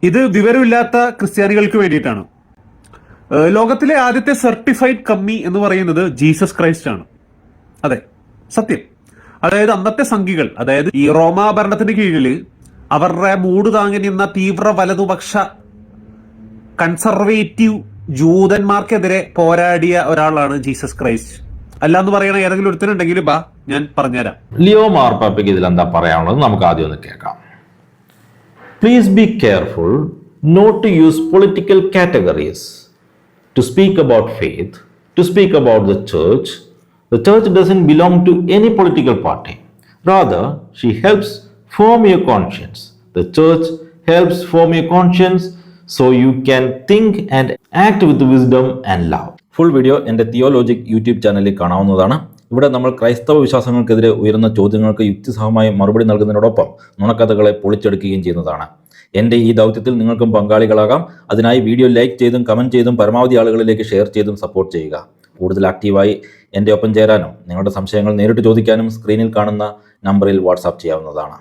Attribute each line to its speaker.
Speaker 1: ഇത് വിവരമില്ലാത്ത ക്രിസ്ത്യാനികൾക്ക് വേണ്ടിയിട്ടാണ്. ലോകത്തിലെ ആദ്യത്തെ സർട്ടിഫൈഡ് കമ്മി എന്ന് പറയുന്നത് ജീസസ് ക്രൈസ്റ്റ് ആണ്. അതെ, സത്യം. അതായത് അന്നത്തെ സംഘികൾ, അതായത് ഈ റോമാ ഭരണത്തിന് കീഴിൽ അവരുടെ മൂട് താങ്ങി നിന്ന തീവ്ര വലതുപക്ഷ കൺസർവേറ്റീവ് ജൂതന്മാർക്കെതിരെ പോരാടിയ ഒരാളാണ് ജീസസ് ക്രൈസ്റ്റ്. അല്ലാന്ന് പറയണ ഏതെങ്കിലും ഒരുത്തനുണ്ടെങ്കിൽ ബാ, ഞാൻ പറഞ്ഞുതരാം.
Speaker 2: ലിയോ മാർപ്പാപ്പയ്ക്ക് ഇതിൽ എന്താ പറയാനുള്ളത് നമുക്ക് ആദ്യം ഒന്ന് കേൾക്കാം. Please be careful not to use political categories to speak about faith, to speak about the church. The church doesn't belong to any political party. Rather, she helps form your conscience. The church helps form your conscience so you can think and act with wisdom and love. Full video എൻ്റെ തിയോലോജിക് YouTube ചാനലിൽ കാണാവുന്നതാണ്. ഇവിടെ നമ്മൾ ക്രൈസ്തവ വിശ്വാസങ്ങൾക്കെതിരെ ഉയർന്ന ചോദ്യങ്ങൾക്ക് യുക്തിസഹമായി മറുപടി നൽകുന്നതിനോടൊപ്പം നുണക്കഥകളെ പൊളിച്ചെടുക്കുകയും ചെയ്യുന്നതാണ്. എൻ്റെ ഈ ദൗത്യത്തിൽ നിങ്ങൾക്കും പങ്കാളികളാകാം. അതിനായി വീഡിയോ ലൈക്ക് ചെയ്തും കമൻറ്റ് ചെയ്തും പരമാവധി ആളുകളിലേക്ക് ഷെയർ ചെയ്തും സപ്പോർട്ട് ചെയ്യുക. കൂടുതൽ ആക്റ്റീവായി എൻ്റെ ഒപ്പം ചേരാനും നിങ്ങളുടെ സംശയങ്ങൾ നേരിട്ട് ചോദിക്കാനും സ്ക്രീനിൽ കാണുന്ന നമ്പറിൽ വാട്സാപ്പ് ചെയ്യാവുന്നതാണ്.